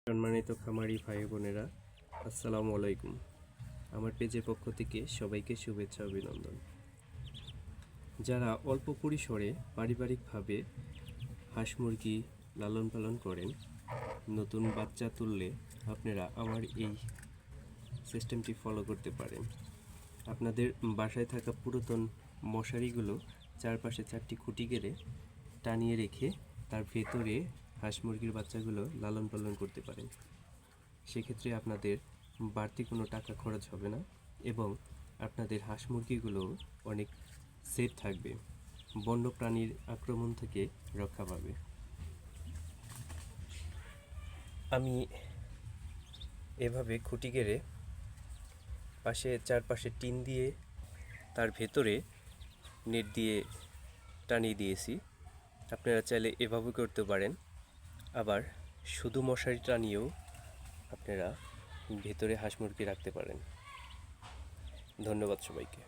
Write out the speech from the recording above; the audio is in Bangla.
সম্মানিত খামারি ভাই বোনেরা, আসসালামু আলাইকুম। আমার পেজের পক্ষ থেকে সবাইকে শুভেচ্ছা অভিনন্দন। যারা অল্প পরিসরে পারিবারিকভাবে হাঁস মুরগি লালন পালন করেন, নতুন বাচ্চা তুললে আপনারা আমার এই সিস্টেমটি ফলো করতে পারেন। আপনাদের বাসায় থাকা পুরাতন মশারিগুলো চারপাশে 4টি খুঁটি গেড়ে টানিয়ে রেখে তার ভেতরে হাঁস মুরগির বাচ্চাগুলো লালন পালন করতে পারেন। সেক্ষেত্রে আপনাদের বাড়তি কোনো টাকা খরচ হবে না এবং আপনাদের হাঁস মুরগিগুলো অনেক সেফ থাকবে, বন্য প্রাণীর আক্রমণ থেকে রক্ষা পাবে। আমি এভাবে খুঁটি গেড়ে চারপাশে টিন দিয়ে তার ভেতরে নেট দিয়ে টানিয়ে দিয়েছি। আপনারা চাইলে এভাবে করতে পারেন, আবার শুধু মশারি টানিয়েও আপনারা ভেতরে হাঁস মুরগি রাখতে পারেন। ধন্যবাদ সবাইকে।